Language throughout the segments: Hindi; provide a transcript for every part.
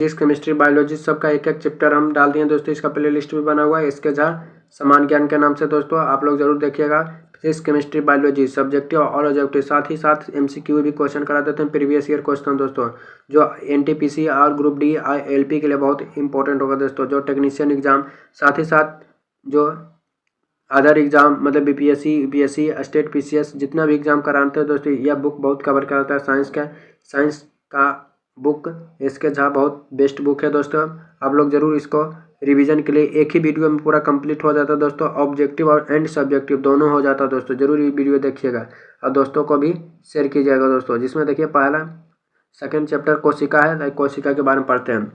फिजिक्स केमिस्ट्री बायोलॉजी सबका एक एक चैप्टर हम डाल दिए दोस्तों। इसका प्ले लिस्ट भी बना हुआ है इसके झा समान ज्ञान के नाम से दोस्तों, आप लोग जरूर देखिएगा। फिजिक्स केमिस्ट्री बायोलॉजी सब्जेक्टिव और ऑब्जेक्टिव, साथ ही साथ एमसीक्यू भी क्वेश्चन करा देते हैं, प्रीवियस ईयर क्वेश्चन दोस्तों, जो एनटीपीसी और ग्रुप डी एलपी के लिए बहुत इंपॉर्टेंट होगा दोस्तों, जो टेक्नीशियन एग्जाम, साथ ही साथ जो अदर एग्जाम मतलब बीपीएससी यूपीएससी स्टेट पीसीएस जितना भी एग्जाम कराते हैं दोस्तों, यह बुक बहुत कवर कराता है। साइंस का बुक इसके झा बहुत बेस्ट बुक है दोस्तों। आप लोग जरूर इसको रिवीजन के लिए एक ही वीडियो में पूरा कंप्लीट हो जाता है दोस्तों, ऑब्जेक्टिव और एंड सब्जेक्टिव दोनों हो जाता है दोस्तों। जरूर ये वीडियो देखिएगा और दोस्तों को भी शेयर कीजिएगा दोस्तों। जिसमें देखिए पहला सेकंड चैप्टर कोशिका है, कोशिका के बारे में पढ़ते हैं।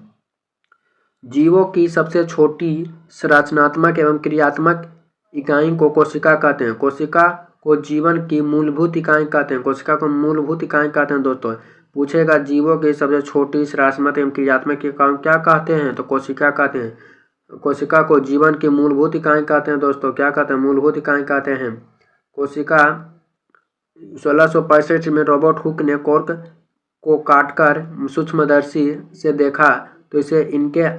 जीवों की सबसे छोटी संरचनात्मक एवं क्रियात्मक इकाई को कोशिका कहते हैं। कोशिका को जीवन की मूलभूत इकाई कहते हैं। कोशिका को मूलभूत इकाई कहते हैं दोस्तों। पूछेगा जीवों की सबसे छोटी संरचनात्मक एवं क्रियात्मक इकाई क्या कहते हैं, तो कोशिका कहते हैं। कोशिका को जीवन की मूलभूत इकाई कहते हैं दोस्तों। क्या कहते हैं, मूलभूत इकाई कहते हैं। कोशिका 1665 में रॉबर्ट हुक ने कॉर्क को काटकर सूक्ष्मदर्शी से देखा तो इसे इनके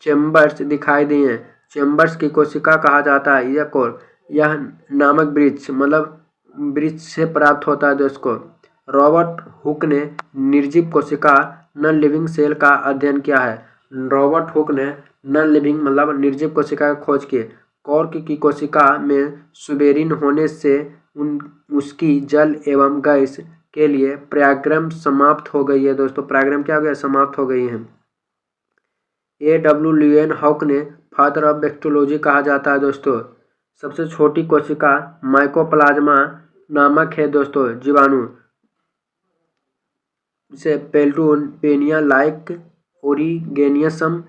चेम्बर्स दिखाई दिए। चेम्बर्स की कोशिका कहा जाता है। यह कॉर्क यह नामक वृक्ष मतलब वृक्ष से प्राप्त होता है दोस्तों। रॉबर्ट हुक ने निर्जीव कोशिका नॉन लिविंग सेल का अध्ययन किया है। रॉबर्ट हुक ने नॉन लिविंग मतलब निर्जीव कोशिका की खोज की। कॉर्क की कोशिका में सुबेरिन होने से उसकी जल एवं गैस के लिए पर्यायक्रम समाप्त हो गई है दोस्तों। पर्यायक्रम क्या हो गया, समाप्त हो गई है। A.W. ल्यूएन हॉक ने फादर ऑफ बैक्टीरियोलॉजी कहा जाता है दोस्तों। सबसे छोटी कोशिका माइकोप्लाज्मा नामक है दोस्तों जीवाणु, इसे पेल्टूपेनिया लाइक ओरिगेनियसम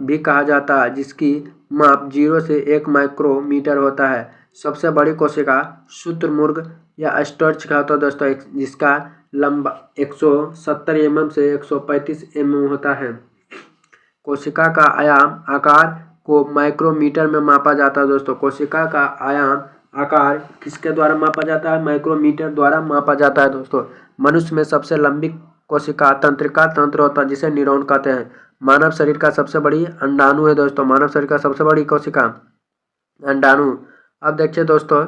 भी कहा जाता है, जिसकी माप 0 से 1 माइक्रोमीटर होता है। सबसे बड़ी कोशिका शुतुरमुर्ग या स्टर्च का होता है दोस्तों, जिसका लंबा 170 mm से 135 mm होता है। कोशिका का आयाम आकार को माइक्रोमीटर में मापा जाता है दोस्तों। कोशिका का आयाम आकार किसके द्वारा मापा जाता है, माइक्रोमीटर द्वारा मापा जाता है दोस्तों। मनुष्य में सबसे लंबी कोशिका तंत्रिका तंत्र होता है, जिसे न्यूरॉन कहते हैं। मानव शरीर का सबसे बड़ी अंडाणु है दोस्तों। मानव शरीर का सबसे बड़ी कोशिका अंडाणु। अब देखिए दोस्तों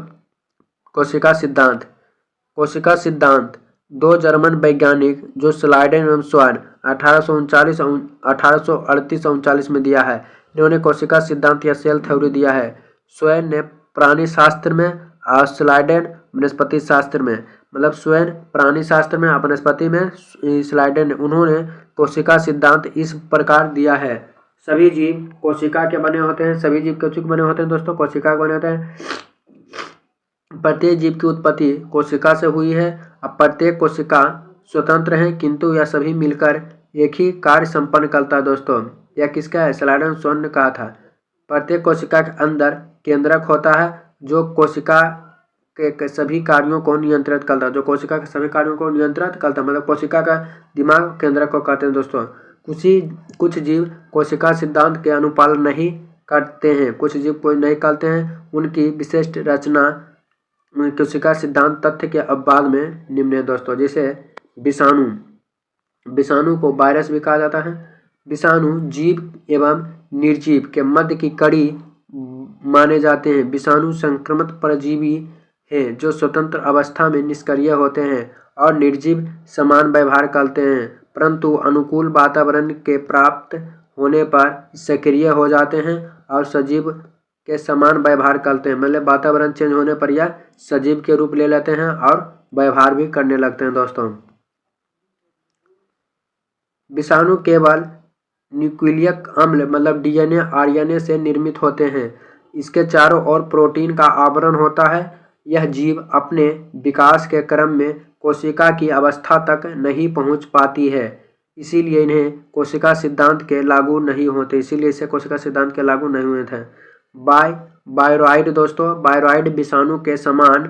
कोशिका सिद्धांत। कोशिका सिद्धांत 2 जर्मन वैज्ञानिक जो स्लाइडेन एवं स्वर्ण 1838-39 में दिया है, इन्होंने कोशिका सिद्धांत या सेल थ्योरी दिया है। स्वर्ण ने प्राणी शास्त्र में और स्लाइडेन वनस्पति शास्त्र में, मतलब स्वर्ण प्राणी शास्त्र में और वनस्पति में स्लाइडेन, उन्होंने कोशिका सिद्धांत इस प्रकार दिया है। सभी जीव कोशिका के बने होते हैं। सभी जीव के बने होते हैं दोस्तों, कोशिका के बने होते हैं। प्रत्येक जीव की उत्पत्ति कोशिका से हुई है। अब प्रत्येक कोशिका स्वतंत्र है, किंतु यह सभी मिलकर एक ही कार्य संपन्न करता है दोस्तों। यह किसका है, स्लाइडेन स्वर्ण ने कहा था। प्रत्येक कोशिका के अंदर केंद्रक होता है जो कोशिका के सभी कार्यों को नियंत्रित करता है। जो कोशिका के सभी कार्यों को नियंत्रित करता है मतलब कोशिका का दिमाग केंद्रक को कहते हैं दोस्तों। कुछ जीव कोशिका सिद्धांत के अनुपालन नहीं करते हैं, कुछ जीव कोई नहीं करते हैं। उनकी विशिष्ट रचना कोशिका सिद्धांत तथ्य के अब बाद में निम्न है दोस्तों। जैसे विषाणु, विषाणु को वायरस भी कहा जाता है। विषाणु जीव एवं निर्जीव के मध्य की कड़ी माने जाते हैं। विषाणु संक्रमित परजीवी हैं जो स्वतंत्र अवस्था में निष्क्रिय होते हैं और निर्जीव समान व्यवहार करते हैं, परंतु अनुकूल वातावरण के प्राप्त होने पर सक्रिय हो जाते हैं और सजीव के समान व्यवहार करते हैं। मतलब वातावरण चेंज होने पर यह सजीव के रूप ले लेते हैं और व्यवहार भी करने लगते हैं दोस्तों। विषाणु केवल न्यूक्लियक अम्ल मतलब डीएनए आरएनए से निर्मित होते हैं। इसके चारों ओर प्रोटीन का आवरण होता है। यह जीव अपने विकास के क्रम में कोशिका की अवस्था तक नहीं पहुंच पाती है, इसीलिए इन्हें कोशिका सिद्धांत के लागू नहीं होते। इसीलिए इसे कोशिका सिद्धांत के लागू नहीं हुए थे। बायरॉइड दोस्तों, बायरॉइड विषाणु के समान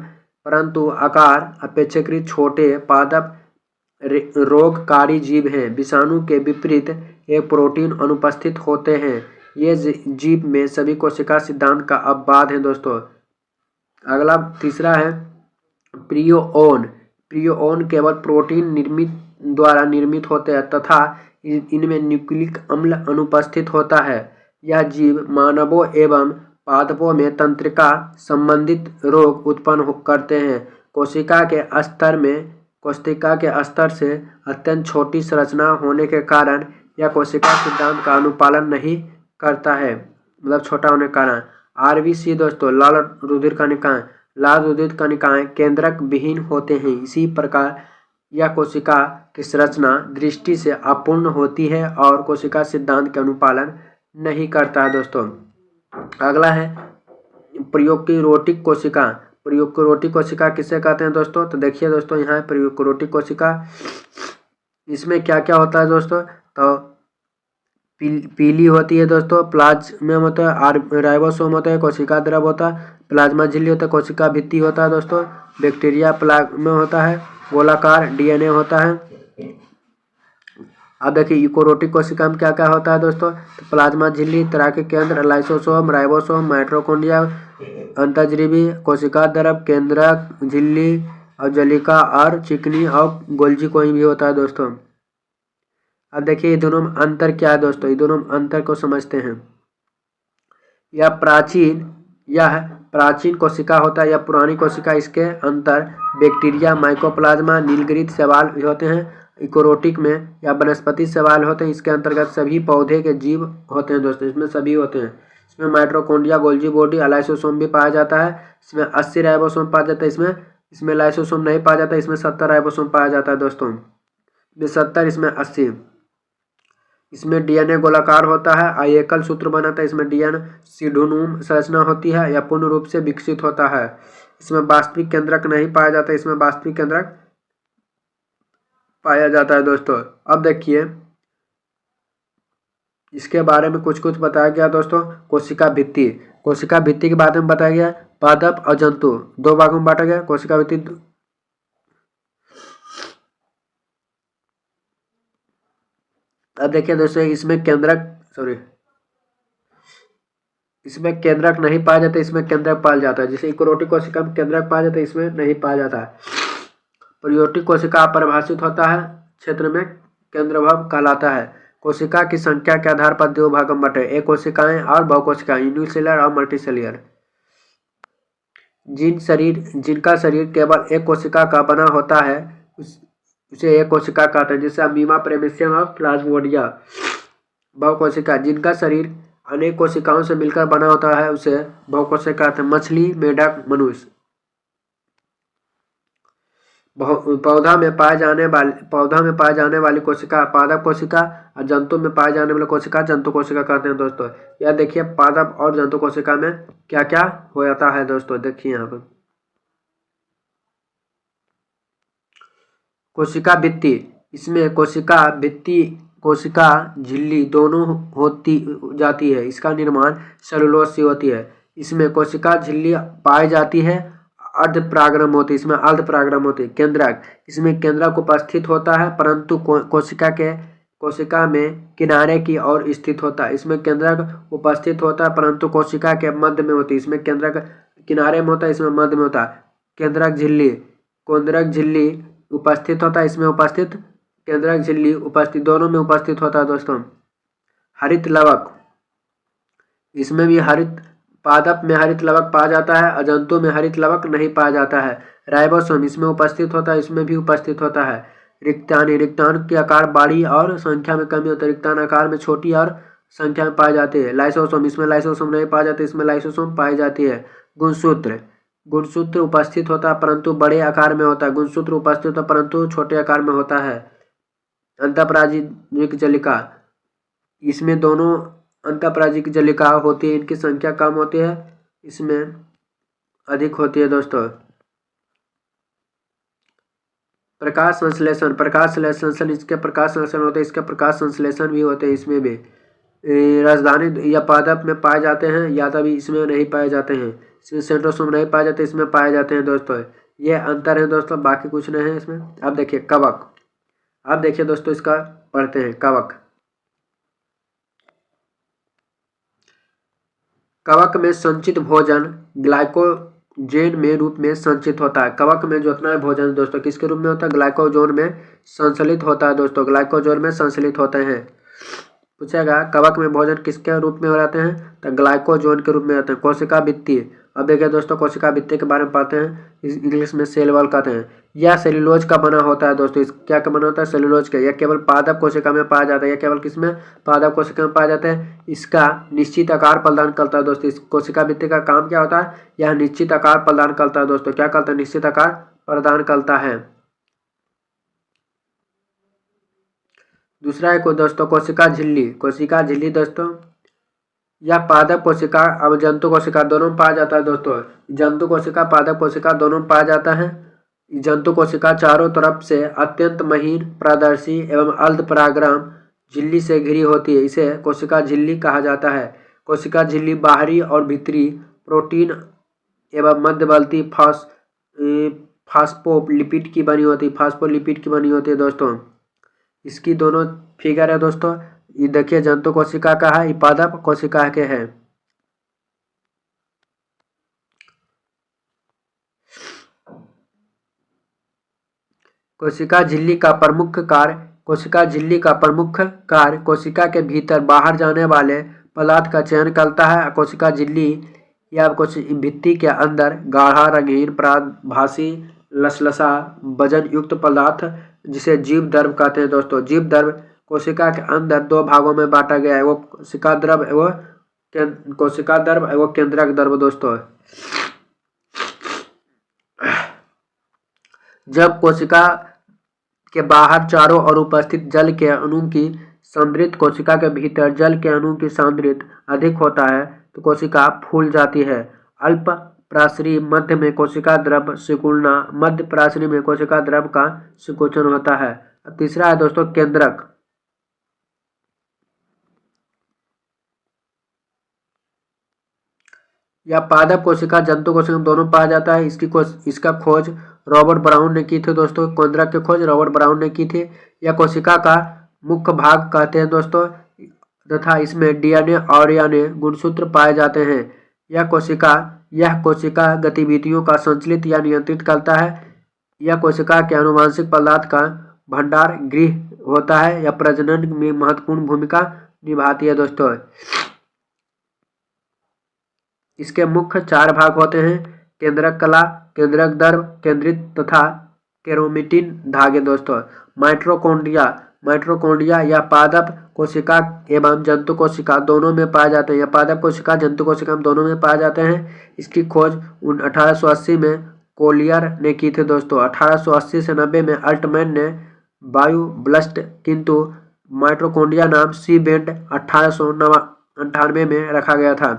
परंतु आकार अपेक्षाकृत छोटे पादप रोगकारी जीव हैं। विषाणु के विपरीत एक प्रोटीन अनुपस्थित होते हैं। ये जीव में सभी कोशिका सिद्धांत का अपवाद है दोस्तों। अगला तीसरा है प्रियोन। प्रियोन केवल प्रोटीन द्वारा निर्मित होते हैं तथा इनमें न्यूक्लिक अम्ल अनुपस्थित होता है। यह जीव मानवों एवं पादपों में तंत्रिका संबंधित रोग उत्पन्न करते हैं। कोशिका के स्तर से अत्यंत छोटी संरचना होने के कारण यह कोशिका सिद्धांत का अनुपालन नहीं करता है, मतलब छोटा होने के कारण। आरबीसी दोस्तों लाल रुधिर कणिकाएं। लाल रुधिर कणिकाएं केंद्रक विहीन होते हैं। इसी प्रकार यह कोशिका की संरचना दृष्टि से अपूर्ण होती है और कोशिका सिद्धांत के अनुपालन नहीं करता है दोस्तों। अगला है प्रोकैरियोटिक कोशिका। प्रोकैरियोटिक कोशिका किसे कहते हैं दोस्तों? तो देखिए दोस्तों, यहाँ प्रोकैरियोटिक कोशिका, इसमें क्या क्या होता है दोस्तों? तो पीली होती है दोस्तों, प्लाज्मा होता है, राइबोसोम होता है, कोशिका द्रव होता है, प्लाज्मा झिल्ली होता है, कोशिका भित्ति होता है दोस्तों, बैक्टीरिया प्लाज्मा होता है, गोलाकार डीएनए होता है। अब देखिए यूकोरियोटिक कोशिका में क्या क्या होता है दोस्तों? तो प्लाज्मा झिल्ली, तैराकी केंद्र, लाइसोसोम, राइबोसोम, माइटोकॉन्ड्रिया, अंतःजीवी, कोशिका द्रव, केंद्रक, झिल्ली और जलिका और चिकनी और गोल्जी कोई भी होता है दोस्तों। अब देखिए ये दोनों में अंतर क्या है दोस्तों? ये दोनों में अंतर को समझते हैं। यह प्राचीन कोशिका होता है या पुरानी कोशिका। इसके अंतर बैक्टीरिया, माइकोप्लाज्मा, नीलगिरी शैवाल भी होते हैं। यूकोरियोटिक में या वनस्पति शैवाल होते हैं। इसके अंतर्गत सभी पौधे के जीव होते हैं दोस्तों, इसमें सभी होते हैं। इसमें माइटोकॉन्ड्रिया, गोल्जी बॉडी, लाइसोसोम भी पाया जाता है। इसमें 80 राइबोसोम पाया जाता है। इसमें लाइसोसोम नहीं पाया जाता। इसमें 70 राइबोसोम पाया जाता है दोस्तों। इसमें 70, इसमें 80। इसमें डीएनए गोलाकार होता है, आयेकल सूत्र बनाता है। इसमें डीएनए सीडोनूम संरचना होती है या पूर्ण रूप से विकसित होता है। इसमें वास्तविक केंद्रक नहीं पाया जाता। इसमें वास्तविक केंद्रक पाया जाता है दोस्तों। अब देखिए इसके बारे में कुछ कुछ बताया गया दोस्तों। कोशिका भित्ति। कोशिका भित्ति के बारे में बताया गया। पादप और जंतु दो भागों में बांटा गया। कोशिका भित्ति अब देखिए दोस्तों, इसमें केंद्रक नहीं पाया जाता। इसमें केंद्रक पाया जाता है। जैसे यूकोरियोटिक कोशिका में केंद्रक पाया जाता है, इसमें नहीं पाया जाता है। प्रोकैरियोटिक कोशिका परिभाषित होता है क्षेत्र में केंद्रभाव कहलाता है। कोशिका की संख्या के आधार पर दो भागों में बटे, एक कोशिकाएं और बहुकोशिकाएं, यूनिसेलुलर और मल्टीसेलुलर। जिनका शरीर केवल एक कोशिका का बना होता है उसे एक कोशिका कहते हैं। जैसे अमीबा, प्रेमिसियम और प्लाज्मोडिया। बहुकोशिका जिनका शरीर अनेक कोशिकाओं से मिलकर बना होता है उसे बहुकोशिका कहते हैं। मछली, मेढक, मनुष्य। पौधा में पाए जाने वाली कोशिका पादप कोशिका और जंतु में पाए जाने वाली कोशिका जंतु कोशिका कहते हैं दोस्तों। यह देखिए पादप और जंतु कोशिका में क्या क्या हो जाता है दोस्तों। देखिए यहाँ पर कोशिका भित्ति। इसमें कोशिका भित्ति, कोशिका झिल्ली दोनों होती जाती है। इसका निर्माण सेलुलोज से होती है। इसमें कोशिका झिल्ली पाई जाती है। अर्धपरागरम होती है। इसमें अर्धपरागरम होती है। केंद्रक। इसमें केंद्रक उपस्थित होता है परंतु कोशिका में किनारे की ओर स्थित होता है। इसमें केंद्रक उपस्थित होता है परंतु कोशिका के मध्य में होती है। इसमें केंद्रक किनारे में होता है, इसमें मध्य में होता है। केंद्रक झिल्ली उपस्थित होता है। इसमें उपस्थित केंद्रक झिल्ली उपस्थित, दोनों में उपस्थित होता है दोस्तों। हरित लवक। इसमें भी पादप में हरित लवक पाया जाता है और जंतु में हरित लवक नहीं पाया जाता है। राइबोसोम इसमें उपस्थित होता है, इसमें भी उपस्थित होता है। रिक्तान की आकार बड़ी और संख्या में कमी होती है। रिक्तान आकार में छोटी और संख्या में पाई जाती है। लाइसोसोम, इसमें लाइसोसोम नहीं पाया जाता, इसमें लाइसोसोम पाई जाती है। गुणसूत्र उपस्थित होता है परंतु बड़े आकार में होता है। गुणसूत्र उपस्थित होता है परंतु छोटे आकार में होता है। अंतःपरागिक जलिका। इसमें दोनों अंतःपरागिक जलिका होती है, इनकी संख्या कम होती है, इसमें अधिक होती है दोस्तों। प्रकाश संश्लेषण। इसके प्रकाश संश्लेषण होते हैं, इसके प्रकाश संश्लेषण भी होते हैं। इसमें भी राजधानी या पादप में पाए जाते हैं या तभी इसमें नहीं पाए जाते हैं। इसमें सेंट्रोसोम नहीं पाए जाते, इसमें पाए जाते हैं दोस्तों। ये अंतर है दोस्तों, बाकी कुछ नहीं है इसमें। अब देखिए कवक। अब देखिए दोस्तों इसका पढ़ते हैं। कवक में संचित भोजन ग्लाइकोजेन में रूप में संचित होता है। कवक में जो उतना है भोजन दोस्तों किसके रूप में होता है? ग्लाइकोजोन में संश्लेषित होता है दोस्तों, ग्लाइकोजोन में संश्लेषित होते हैं। पूछेगा कवक में भोजन किसके रूप में हो जाते हैं? तो ग्लाइकोजोन के रूप में होते हैं। कोशिका भित्ति, अब देखिए दोस्तों कोशिका भित्ति के बारे में पढ़ते हैं। इंग्लिश में सेल वॉल कहते हैं। यह सेल्यूलोज का बना होता है दोस्तों। इस क्या का बना होता है? सेल्यूलोज का। यह केवल पादप कोशिका में पाया जाता है। यह केवल किसमें? पादप कोशिका में पाया जाता है। इसका निश्चित आकार प्रदान करता है दोस्तों। इस कोशिका भित्ति का काम क्या होता है? यह निश्चित आकार प्रदान करता है दोस्तों। क्या करता है? निश्चित आकार प्रदान करता है। दूसरा है दोस्तों कोशिका झिल्ली। कोशिका झिल्ली दोस्तों यह पादप कोशिका और जंतु कोशिका दोनों में पाया जाता है दोस्तों। जंतु कोशिका पादप कोशिका दोनों में पाया जाता है। जंतु कोशिका चारों तरफ से अत्यंत महीन पारदर्शी एवं अर्ध परागराम झिल्ली से घिरी होती है। इसे कोशिका झिल्ली कहा जाता है। कोशिका झिल्ली बाहरी और भीतरी प्रोटीन एवं मध्यवर्ती फास्फोलिपिड की बनी होती है। फास्फोलिपिड की बनी होती है दोस्तों। इसकी दोनों फिगर है दोस्तों। ये देखिए जंतु कोशिका का है, ये पादप कोशिका के है। कोशिका झिल्ली का प्रमुख कार्य कोशिका के भीतर बाहर जाने वाले पदार्थ का चयन करता है। कोशिका झिल्ली या भित्ति के अंदर गाढ़ा रंगीन पराभासी लसलसा वजन युक्त पदार्थ जिसे जीवद्रव्य कहते हैं दोस्तों। जीवद्रव्य कोशिका के अंदर दो भागों में बांटा गया है। वो कोशिका द्रव्य एवं केंद्रक द्रव्य दोस्तों। जब कोशिका के बाहर चारों ओर उपस्थित जल के अणु की सांद्रित कोशिका के भीतर जल के अणु की सांद्रित अधिक होता है तो कोशिका फूल जाती है। अल्प प्राशरी मध्य में कोशिका द्रव्य सिकुड़ना, मध्य प्राशरी में कोशिका द्रव्य का सिकुचन होता है। तीसरा है दोस्तों केंद्रक। यह पादप कोशिका जंतु कोशिका दोनों पाया जाता है। इसका खोज रॉबर्ट ब्राउन ने की थी दोस्तों। केंद्रक की खोज रॉबर्ट ब्राउन ने की थी। यह कोशिका का मुख्य भाग कहते हैं दोस्तों तथा इसमें डीएनए और आरएनए गुणसूत्र पाए जाते हैं। यह कोशिका गतिविधियों का संचालित या नियंत्रित करता है। यह कोशिका के आनुवंशिक पदार्थ का भंडार गृह होता है। यह प्रजनन में महत्वपूर्ण भूमिका निभाती है दोस्तों। इसके मुख्य चार भाग होते हैं: केंद्रक कला, केंद्रक द्रव, केंद्रित तथा केरोमेटिन धागे दोस्तों। माइटोकॉन्ड्रिया या पादप कोशिका एवं जंतु कोशिका दोनों में पाए जाते हैं। यह पादप कोशिका जंतु कोशिका दोनों में पाए जाते हैं। इसकी खोज 1880 में कोलियर ने की थी दोस्तों। 1880 से 90 में अल्टमैन ने बायोब्लास्ट, किंतु माइटोकॉन्ड्रिया नाम सीबेंड 1898 में रखा गया था।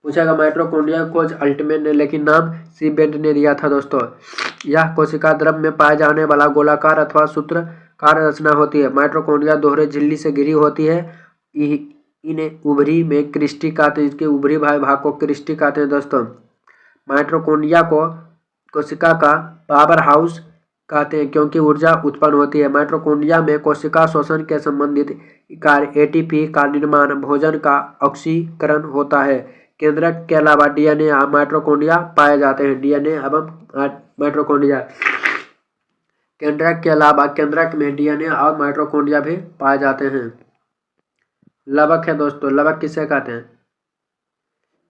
पूछेगा माइटोकॉन्ड्रिया की खोज अल्टमैन ने लेकिन नाम सीबेंड ने दिया था दोस्तों। यह कोशिका द्रव्य में पाए जाने वाला गोलाकार अथवा सूत्रकार रचना होती है। माइटोकॉन्ड्रिया दोहरे झिल्ली से घिरी होती है। इन्हें उभरी में क्रिस्टी कहते हैं। इसके उभरी भाग को क्रिस्टी कहते हैं दोस्तों। माइटोकॉन्ड्रिया को कोशिका का पावर हाउस कहते हैं क्योंकि ऊर्जा उत्पन्न होती है। माइटोकॉन्ड्रिया में कोशिका श्वसन के संबंधित कार्य एटीपी का निर्माण, भोजन का ऑक्सीकरण होता है। केंद्रक के अलावा डीएनए और माइटोकॉन्ड्रिया पाए जाते हैं। डीएनए एवं माइटोकॉन्ड्रिया। केंद्रक के अलावा केंद्रक में डीएनए और माइटोकॉन्ड्रिया भी पाए जाते हैं। लवक है दोस्तों। लवक किसे कहते हैं?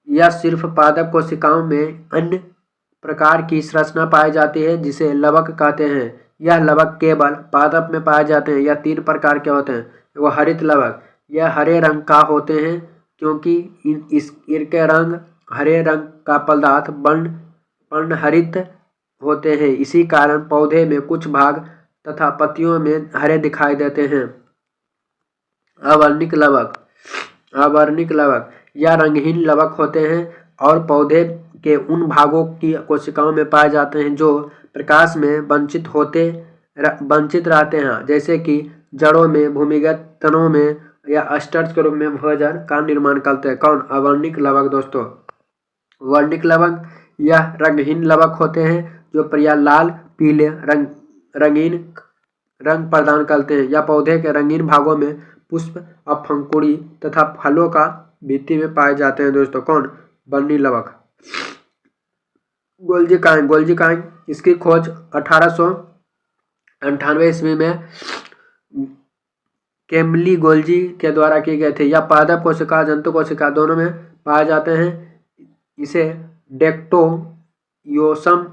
यह सिर्फ पादप कोशिकाओं में अन्य प्रकार की संरचना पाई जाती है जिसे लवक कहते हैं। यह लवक केवल पादप में पाए जाते हैं। यह 3 प्रकार के होते हैं। वो हरित लवक, यह हरे रंग का होते हैं क्योंकि इनके रंग हरे रंग का पदार्थ वर्णहरित होते हैं। इसी कारण पौधे में कुछ भाग तथा पत्तियों में हरे दिखाई देते हैं। अवर्णिक लवक यह रंगहीन लवक होते हैं और पौधे के उन भागों की कोशिकाओं में पाए जाते हैं जो प्रकाश में वंचित रहते हैं, जैसे कि जड़ों में, भूमिगत तनों में या स्टार्च के रूप में भोजन का निर्माण करते हैं। कौन? अवर्णिक लवक दोस्तों। वर्णिक लवक यह रंगहीन लवक होते हैं जो प्रायः लाल पीले रंगीन रंग प्रदान करते हैं। यह पौधे के रंगीन भागों में, पुष्प और पंखुड़ी तथा फलों का भित्ति में पाए जाते हैं दोस्तों। कौन? वर्णिक लवक। गोल्जी काइं इसकी खोज 1898 ईस्वी में केम्ली गोल्जी के द्वारा की गई थी। यह पादप कोशिका जंतु कोशिका दोनों में पाए जाते हैं। इसे डेक्टोयोसम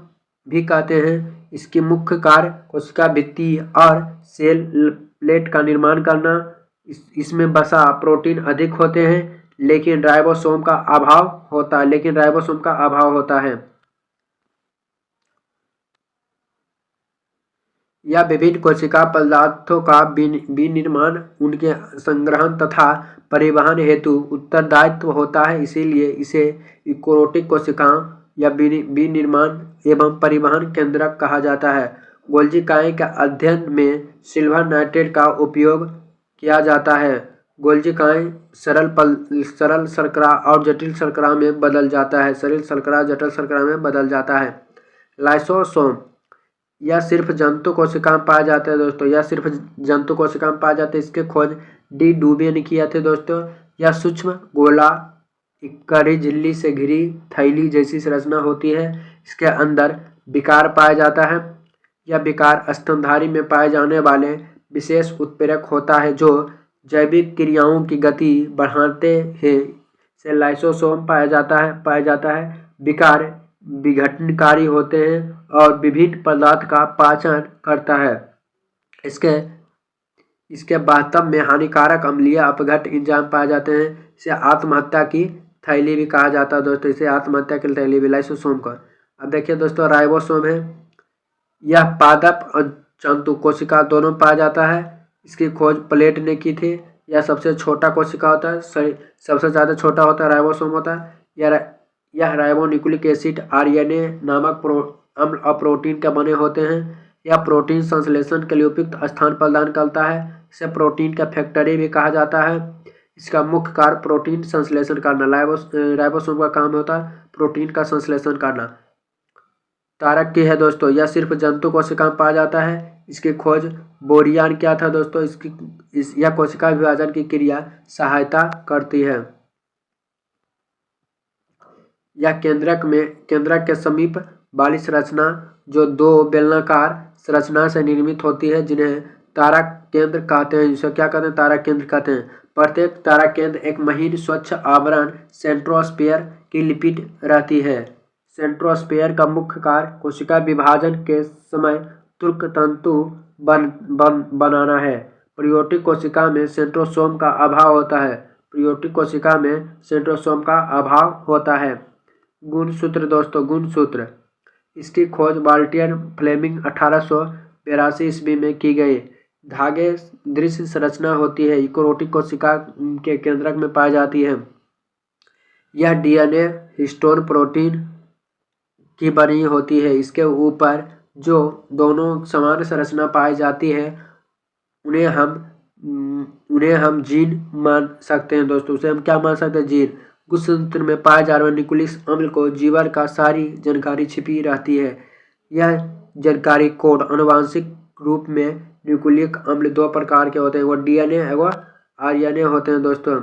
भी कहते हैं। इसकी मुख्य कार्य कोशिका भित्ति और सेल प्लेट का निर्माण करना। इसमें वसा प्रोटीन अधिक होते हैं लेकिन राइबोसोम का अभाव होता है। यह विभिन्न कोशिका पदार्थों का विनिर्माण, उनके संग्रहण तथा परिवहन हेतु उत्तरदायित्व होता है। इसीलिए इसे यूकोरियोटिक कोशिकाओं या विनिर्माण एवं परिवहन केंद्रक कहा जाता है। गोल्जी काइं के अध्ययन में सिल्वर नाइट्रेट का उपयोग किया जाता है। गोल्जी काइं सरल शर्करा और जटिल शर्करा में बदल जाता है। लाइसोसोम यह सिर्फ जंतु कोशिका में पाए जाते हैं दोस्तों। इसके खोज डी डूबे ने किया थे दोस्तों। यह सूक्ष्म गोला इक्करी झिल्ली से घिरी थैली जैसी संरचना होती है। इसके अंदर विकार पाया जाता है। यह विकार स्तनधारी में पाए जाने वाले विशेष उत्प्रेरक होता है जो जैविक क्रियाओं की गति बढ़ाते हैं। से लाइसोसोम पाया जाता है। विकार विघटनकारी होते हैं और विभिन्न पदार्थ का पाचन करता है। इसके बाह्यतम में हानिकारक अम्लीय अपघट्य एंजाइम पाए जाते हैं। इसे आत्महत्या की थैली भी कहा जाता है दोस्तों। इसे आत्महत्या की थैली भी लाइसोसोम का। अब देखिए दोस्तों राइबोसोम है। यह पादप और जंतु कोशिका दोनों पाया जाता है। इसकी खोज प्लेट ने की थी। यह सबसे छोटा कोशिका होता है, सबसे ज़्यादा छोटा होता है राइबोसोम होता है। यह राइबोन्यूक्लिक एसिड आरएनए नामक अम्ल और प्रोटीन के बने होते हैं। यह प्रोटीन संश्लेषण के लिए उपयुक्त स्थान प्रदान करता है। इसे प्रोटीन का फैक्ट्री भी कहा जाता है। इसका मुख्य कार्य प्रोटीन संश्लेषण करना। राइबोसोम का काम होता है प्रोटीन का संश्लेषण करना। तारक की है दोस्तों। यह सिर्फ जंतु कोशिका में पाया जाता है। इसकी खोज बोरिया ने किया था दोस्तों। यह कोशिका विभाजन की क्रिया सहायता करती है। यह केंद्रक के समीप वाली संरचना जो दो बेलनाकार संरचना से निर्मित होती है जिन्हें तारक केंद्र कहते हैं। जिसे क्या कहते हैं? तारक केंद्र कहते हैं। प्रत्येक तारक केंद्र एक महीन स्वच्छ आवरण सेंट्रोस्फीयर की लिपिड रहती है। सेंट्रोस्फीयर का मुख्य कार्य कोशिका विभाजन के समय तुर्क तंतु बनाना है। प्रोयोटिक कोशिका में सेंट्रोसोम का अभाव होता है। गुणसूत्र दोस्तों, गुणसूत्र इसकी खोज वाल्टियर फ्लेमिंग 1882 ईस्वी में की गई। धागे दृश्य संरचना होती है। यूकोरियोटिक कोशिका के केंद्रक में पाई जाती है। यह डीएनए हिस्टोन प्रोटीन की बनी होती है। इसके ऊपर जो दोनों समान संरचना पाई जाती है उन्हें हम जीन मान सकते हैं दोस्तों। उसे हम क्या मान सकते हैं? जीन। गुणसूत्र में पाए जा रहे न्यूक्लिक अम्ल को जीवन का सारी जानकारी छिपी रहती है। यह जानकारी कोड आनुवंशिक रूप में न्यूक्लिक अम्ल दो प्रकार के होते हैं, वो डीएनए एवं आरएनए होते हैं दोस्तों।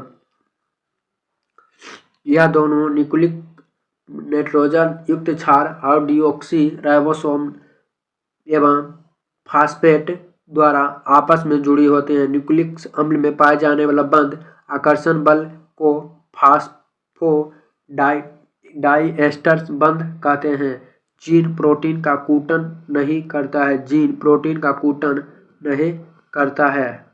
यह दोनों न्यूक्लिक नाइट्रोजन युक्त क्षार और डीऑक्सी राइबोसोम एवं फास्फेट द्वारा आपस में जुड़ी होती हैं। न्यूक्लिक अम्ल में पाए जाने वाला बंध आकर्षण बल को फास्फोडाइएस्टर बंध कहते हैं। जीन प्रोटीन का कूटन नहीं करता है।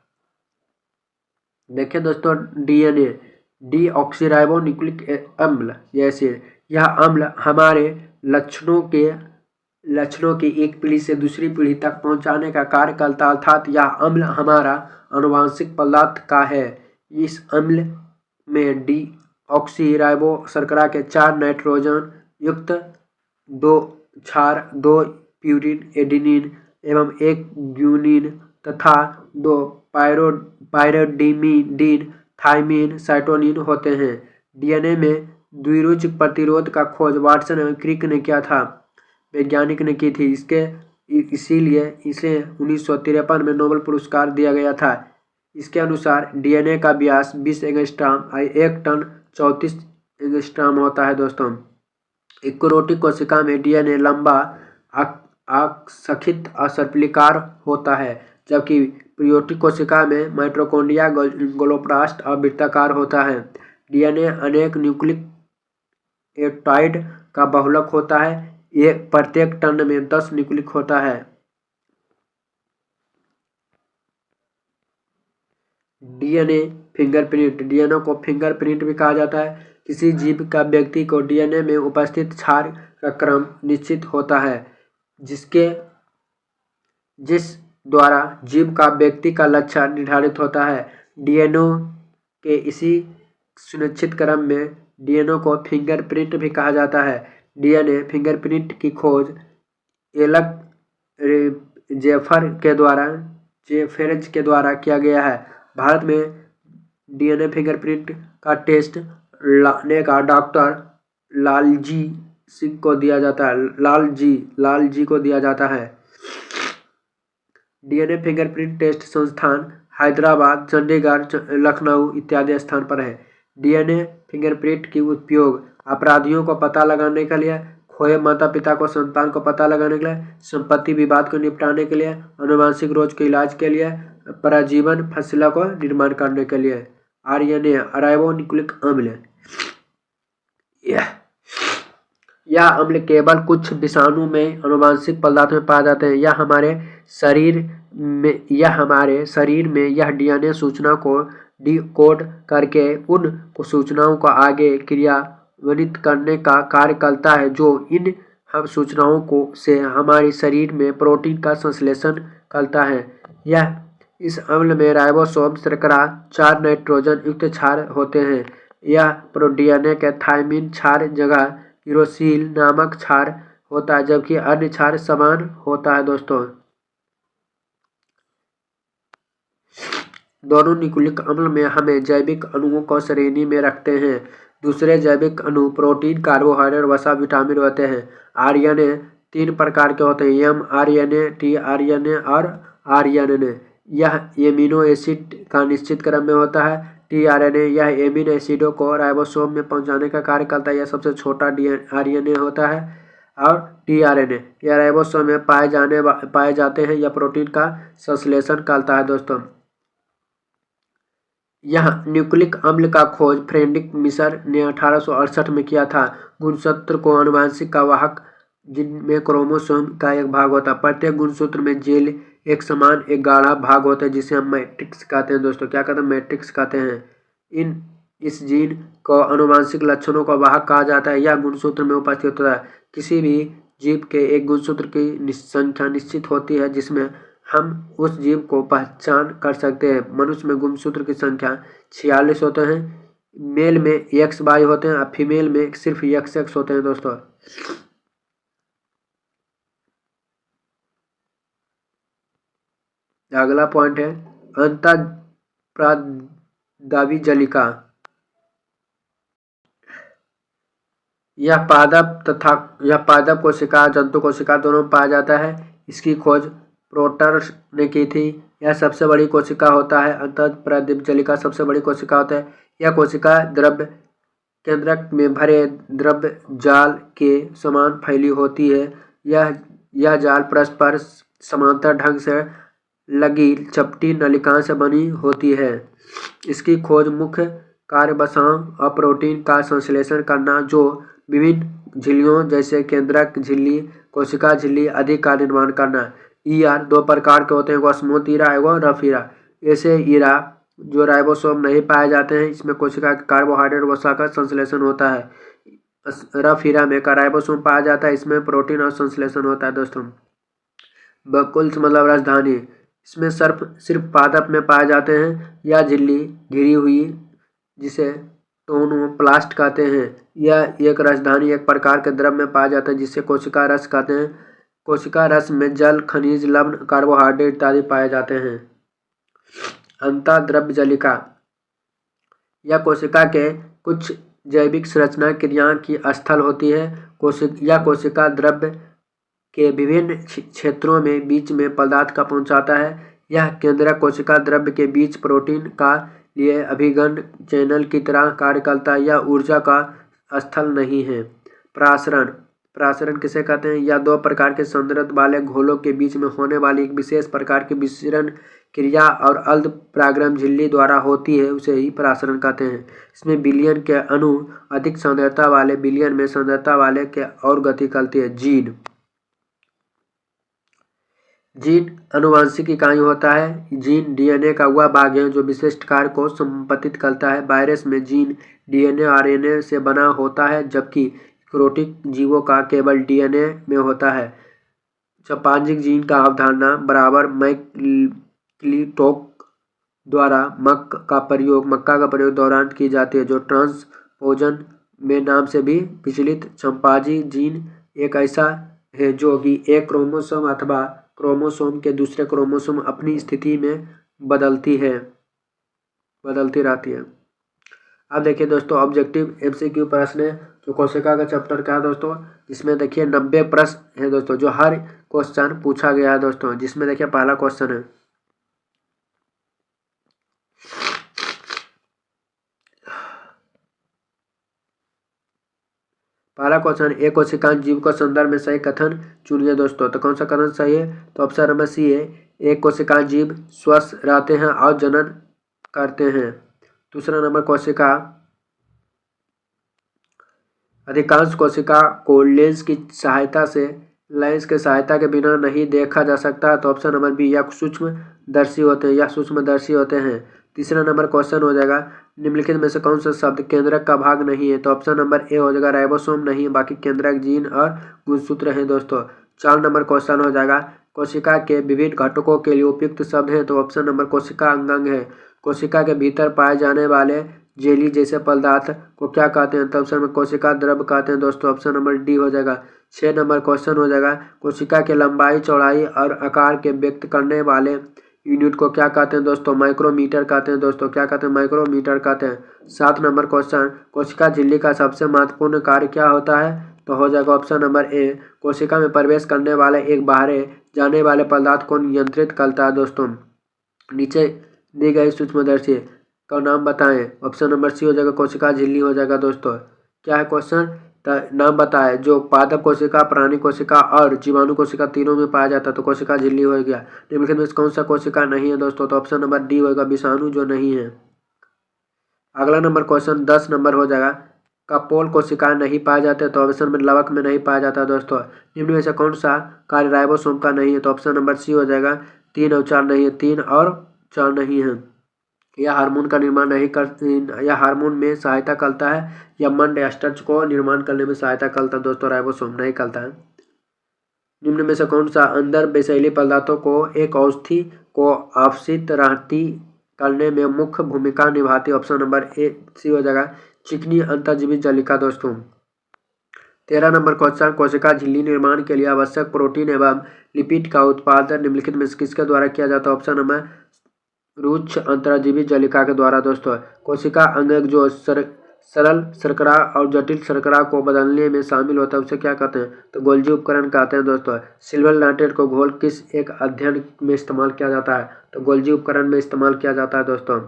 देखिए दोस्तों डीएनए डीऑक्सीराइबो न्यूक्लिक अम्ल जैसे यह अम्ल हमारे लक्षणों की एक पीढ़ी से दूसरी पीढ़ी तक पहुंचाने का कार्य करता है। अर्थात यह अम्ल हमारा आनुवंशिक पदार्थ का है। इस अम्ल में डीऑक्सीराइबो शर्करा के 4 नाइट्रोजन युक्त 2 क्षार, 2 प्यूरिन एडेनिन एवं 1 ग्वानिन तथा 2 पायरिडीन थायमिन साइटोसिन होते हैं। डीएनए में द्विरुचिक प्रतिरोध का खोज वाटसन एवं क्रिक ने किया था, वैज्ञानिक ने की थी। इसीलिए इसे 1953 में नोबेल पुरस्कार दिया गया था। इसके अनुसार डीएनए का व्यास 20 एंगस्ट्रॉम 1 टन 34 एंगस्ट्रॉम होता है दोस्तों। यूकेरियोटिक कोशिका में डीएनए लंबा, आसखित और सर्पिलाकार होता है, जबकि प्रोकैरियोटिक कोशिका में माइटोकॉन्ड्रिया गोलोब्लास्ट और वृत्ताकार होता है। डीएनए अनेक न्यूक्लियोटाइड का बहुलक होता है। प्रत्येक टन में 10 न्यूक्लिक होता है। DNA fingerprint. डीएनए को फिंगरप्रिंट भी कहा जाता है। किसी जीव का व्यक्ति को डीएनए में उपस्थित क्षार का क्रम निश्चित होता है, जिस द्वारा जीव का व्यक्ति का लक्षण निर्धारित होता है। डीएनए के इसी सुनिश्चित क्रम में डीएनए को फिंगरप्रिंट भी कहा जाता है। डीएनए फिंगरप्रिंट की खोज एलक जेफर्ज के द्वारा किया गया है। भारत में डीएनए फिंगरप्रिंट का टेस्ट लाने का डॉक्टर लालजी सिंह को दिया जाता है। लालजी को दिया जाता है। डीएनए फिंगरप्रिंट टेस्ट संस्थान हैदराबाद, चंडीगढ़, लखनऊ इत्यादि स्थान पर है। डीएनए फिंगरप्रिंट की उपयोग अपराधियों को पता लगाने के लिए, खोए माता पिता को संतान को पता लगाने के लिए, संपत्ति विवाद को निपटाने के लिए, आनुवंशिक रोग के इलाज के लिए, परजीवन फसलों को निर्माण करने के लिए। आरएनए राइबोन्यूक्लिक अम्ल। यह अम्ल केवल कुछ विषाणु में आनुवंशिक पदार्थ में पाए जाते हैं। यह हमारे शरीर में यह डीएनए सूचना को डिकोड करके उन सूचनाओं को आगे क्रियान्वित करने का कार्य करता है, जो इन हम सूचनाओं को से हमारे शरीर में प्रोटीन का संश्लेषण करता है। इस अम्ल में राइबोसोम शर्करा 4 नाइट्रोजन युक्त क्षार होते हैं। यह डीएनए के थायमिन क्षार जगह यूरोसिल नामक क्षार होता है, जबकि अन्य क्षार समान होता है। दोस्तों, दोनों न्यूक्लिक अम्ल में हमें जैविक अणुओं को श्रेणी में रखते हैं। दूसरे जैविक अणु प्रोटीन, कार्बोहाइड्रेट, वसा, विटामिन होते हैं। आरएनए 3 प्रकार के होते हैं: एमआरएनए, टीआरएनए और आरएनए। यह एमिनो एसिड का निश्चित क्रम में होता है। टीआरएनए यह एमिनो एसिडों को राइबोसोम में पहुंचाने का कार्य करता है। यह सबसे छोटा आरएनए होता है। और टीआरएनए यह राइबोसोम में पाए जाते हैं। यह प्रोटीन का संश्लेषण करता है। दोस्तों, यह न्यूक्लिक अम्ल का खोज फ्रेडरिक मिशर ने 1868 में किया था। गुणसूत्र को आनुवंशिक का वाहक जिनमें क्रोमोसोम का एक भाग होता है। प्रत्येक गुणसूत्र में जेल एक समान एक गाढ़ा भाग होता है, जिसे हम मैट्रिक्स कहते हैं। दोस्तों, क्या कहते हैं? मैट्रिक्स कहते हैं। इस जीन को आनुवंशिक लक्षणों का वाहक कहा जाता है। यह गुणसूत्र में उपस्थित होता है। किसी भी जीव के एक गुणसूत्र की संख्या निश्चित होती है, जिसमें हम उस जीव को पहचान कर सकते हैं। मनुष्य में गुणसूत्र की संख्या 46 होते हैं। मेल में XY होते हैं और फीमेल में सिर्फ XX होते हैं। दोस्तों, अगला पॉइंट है अंतःप्रादावी जलिका। यह पादप कोशिका, जंतु कोशिका दोनों में पाया जाता है। इसकी खोज प्रोटर्स ने की थी। यह सबसे बड़ी कोशिका होता है। अंतःप्रादावी जलिका सबसे बड़ी कोशिका होता है। यह कोशिका द्रव केंद्रक में भरे द्रव जाल के समान फैली होती है। यह जाल परस्पर समांतर ढंग से लगी चपटी नलिकाओं से बनी होती है। इसकी खोज मुख्य कार्य वसाओं और प्रोटीन का संश्लेषण करना, जो विभिन्न झिल्लियों जैसे केंद्रक झिल्ली, कोशिका झिल्ली आदि का निर्माण करना। ईआर 2 प्रकार के होते हैं: ऑस्मोस ईरा एवं रफ ईरा। ऐसे ईरा जो राइबोसोम नहीं पाए जाते हैं, इसमें कोशिका के कार्बोहाइड्रेट वसा का संश्लेषण होता है। रफ ईरा में राइबोसोम पाया जाता है, इसमें प्रोटीन और संश्लेषण होता है। दोस्तों, बकुल्स मतलब राजधानी, इसमें सिर्फ पादप में पाए जाते हैं। यह झिल्ली घिरी हुई, जिसे टोनोप्लास्ट कहते हैं। यह एक राजधानी एक प्रकार के द्रव में पाया जाता है, जिसे कोशिका रस कहते हैं। कोशिका रस में जल, खनिज, लवण, कार्बोहाइड्रेट इत्यादि पाए जाते हैं। अंतःद्रव्य जलिका यह कोशिका के कुछ जैविक संरचना क्रिया की स्थल होती है। यह कोशिका द्रव्य के विभिन्न क्षेत्रों में बीच में पदार्थ का पहुंचाता है। यह केंद्रक कोशिका द्रव्य के बीच प्रोटीन का लिए अभिगम चैनल की तरह कार्य करता है। यह ऊर्जा का स्थल नहीं है। प्रासरण, प्रासरण किसे कहते हैं? या दो प्रकार के सांद्रता वाले घोलों के बीच में होने वाली एक विशेष प्रकार की विसरण क्रिया और अर्ध परागरम झिल्ली द्वारा होती है, उसे ही प्रासरण कहते हैं। इसमें विलयन के अणु अधिक सांद्रता वाले विलयन में सांद्रता वाले के और गति करती है। जीन, जीन आनुवंशिक इकाई होता है। जीन डीएनए का वह भाग है जो विशिष्ट कार्य को संपादित करता है। वायरस में जीन डीएनए आरएनए से बना होता है, जबकि यूकेरियोटिक जीवों का केवल डीएनए में होता है। चंपांजिक जीन का अवधारणा बराबर मैकक्लिंटोक द्वारा मक्का का प्रयोग दौरान की जाती है, जो ट्रांसपोजन में नाम से भी विचलित। चंपांजिक जीन एक ऐसा है जो कि एक क्रोमोसोम अथवा क्रोमोसोम के दूसरे क्रोमोसोम अपनी स्थिति में बदलती रहती है। अब देखिए दोस्तों, ऑब्जेक्टिव एमसीक्यू प्रश्न है जो कोशिका का चैप्टर का है दोस्तों, जिसमें देखिए 90 प्रश्न है दोस्तों, जो हर क्वेश्चन पूछा गया है दोस्तों। जिसमें देखिए पहला क्वेश्चन है, पहला क्वेश्चन, एक कोशिकांत जीव के संदर्भ में सही कथन चुनिए दोस्तों। तो कौन सा कथन सही है? तो ऑप्शन नंबर सी है, एक कोशिकांत जीव स्वस्थ रहते हैं और जनन करते हैं। दूसरा नंबर, कोशिका अधिकांश कोशिका को लेंस की सहायता के बिना नहीं देखा जा सकता। तो ऑप्शन नंबर बी, या सूक्ष्मदर्शी होते हैं। तीसरा नंबर क्वेश्चन हो जाएगा, निम्नलिखित में से कौन सा शब्द केंद्रक का भाग नहीं है? तो ऑप्शन नंबर ए हो जाएगा, राइबोसोम नहीं है, बाकी केंद्रक, जीन और गुणसूत्र हैं दोस्तों। 4 नंबर क्वेश्चन हो जाएगा, कोशिका के विभिन्न घटकों के लिए उपयुक्त शब्द है। तो ऑप्शन नंबर कोशिका अंगांग है। कोशिका के भीतर पाए जाने वाले जेली जैसे पदार्थ को क्या कहते हैं? तो ऑप्शन में कोशिका द्रव कहते हैं दोस्तों। ऑप्शन नंबर डी हो जाएगा। 6 नंबर क्वेश्चन हो जाएगा, कोशिका के लंबाई, चौड़ाई और आकार के व्यक्त करने वाले यूनिट को क्या कहते हैं दोस्तों? माइक्रोमीटर कहते हैं दोस्तों। क्या कहते हैं? माइक्रोमीटर कहते हैं। 7 नंबर क्वेश्चन, कोशिका झिल्ली का सबसे महत्वपूर्ण कार्य क्या होता है? तो हो जाएगा ऑप्शन नंबर ए, कोशिका में प्रवेश करने वाले एक बाहर जाने वाले पदार्थ को नियंत्रित करता है दोस्तों। नीचे दी गई सूक्ष्मदर्शी का नाम बताएं। ऑप्शन नंबर सी हो जाएगा, कोशिका झिल्ली हो जाएगा दोस्तों। क्या है क्वेश्चन? नाम बताए जो पादप कोशिका, प्राणी कोशिका और जीवाणु कोशिका तीनों में पाया जाता है। तो कोशिका झिल्ली हो गया। निम्नलिखित में कौन सा कोशिका नहीं है दोस्तों? तो ऑप्शन नंबर डी होगा, विषाणु जो नहीं है। अगला नंबर क्वेश्चन 10 नंबर हो जाएगा, कपोल कोशिकाएं नहीं पाए जाते। तो ऑप्शन में लवक में नहीं पाया जाता दोस्तों। निम्न में से कौन सा कार्य राइबोसोम का नहीं है? तो ऑप्शन नंबर सी हो जाएगा, 3 और 4 नहीं है, 3 और 4 नहीं है। यह हार्मोन का निर्माण नहीं कर, यह हार्मोन में सहायता करता है, या मंड या स्टार्च को निर्माण करने में सहायता करता है दोस्तों। राइबोसोम नहीं करता है। निम्न में से कौन सा अंदर विषैले पदार्थों को एक औषधि को अवशित रहती करने में मुख्य भूमिका निभाती? ऑप्शन नंबर ए सी हो जाएगा, चिकनी अंतर्जीवी जलिका दोस्तों। 13 नंबर क्वेश्चन, कोशिका झिल्ली निर्माण के लिए आवश्यक प्रोटीन एवं लिपिड का उत्पादन निम्नलिखित में किसके द्वारा किया जाता है? ऑप्शन नंबर रुक्ष अंतर्जीवी जलिका के द्वारा दोस्तों। कोशिका अंग जो सरल शर्करा और जटिल शर्करा को बदलने में शामिल होता है, उसे क्या कहते हैं? तो गोल्जी उपकरण कहते हैं दोस्तों। सिल्वर नाइट्रेट को घोल किस एक अध्ययन में इस्तेमाल किया जाता है? तो गोल्जी उपकरण में इस्तेमाल किया जाता है दोस्तों।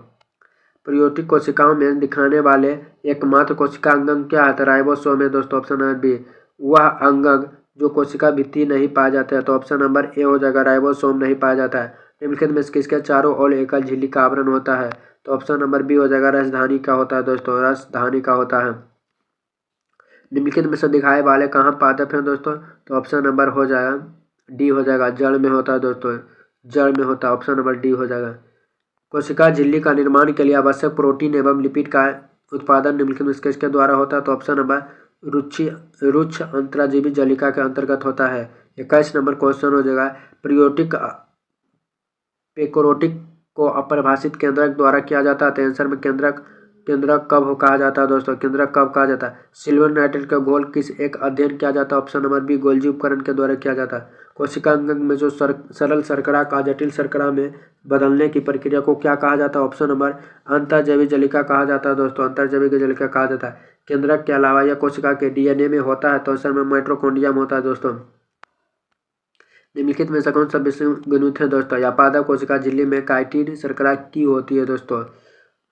प्रोयोटिक कोशिकाओं में दिखाने वाले एकमात्र कोशिका अंगक क्या है? तो राइबोसोम है दोस्तों। ऑप्शन नंबर बी, वह अंगक जो कोशिका भित्ति नहीं पाया जाता है। तो ऑप्शन नंबर ए हो जाएगा, राइबोसोम नहीं पाया जाता है। निम्नलिखित में किसके चारों ओर एकल झिल्ली का आवरण होता है? तो ऑप्शन नंबर बी हो जाएगा, रसधानी का होता है दोस्तों। रसधानी का होता है। निम्नलिखित में से दिखाए वाले कहाँ पादप हैं दोस्तों? तो ऑप्शन नंबर हो जाएगा डी हो जाएगा, जड़ में होता है दोस्तों। जड़ में होता है। ऑप्शन नंबर डी हो जाएगा। कोशिका झिल्ली का निर्माण के लिए आवश्यक प्रोटीन एवं लिपिड का उत्पादन निम्नलिखित में किसके द्वारा होता है? तो ऑप्शन नंबर रुक्ष अंतर्जीवी जलिका के अंतर्गत होता है। 21 नंबर क्वेश्चन हो जाएगा, प्रोकैरियोटिक को अपरिभाषित केंद्रक द्वारा किया जाता है। तो आंसर में केंद्रक कब कहा जाता है दोस्तों? केंद्रक कब कहा जाता है? सिल्वर नाइट्रेट का घोल किस एक अध्ययन किया जाता है? ऑप्शन नंबर बी, गोल्जी उपकरण के द्वारा किया जाता है। कोशिका अंगक में जो सरल शर्करा का जटिल शर्करा में बदलने की प्रक्रिया को क्या कहा जाता है? ऑप्शन नंबर अंतर्जैविक जलिका कहा जाता है दोस्तों। अंतर्जैविक जलिका कहा जाता है। केंद्रक के अलावा यह कोशिका के डीएनए में होता है। तो आंसर में माइटोकॉन्ड्रिया में होता है दोस्तों। निम्नलिखित में से कौन सा विषुगणित है दोस्तों? या पादप कोशिका झिल्ली में काइटिन शर्करा की होती है दोस्तों।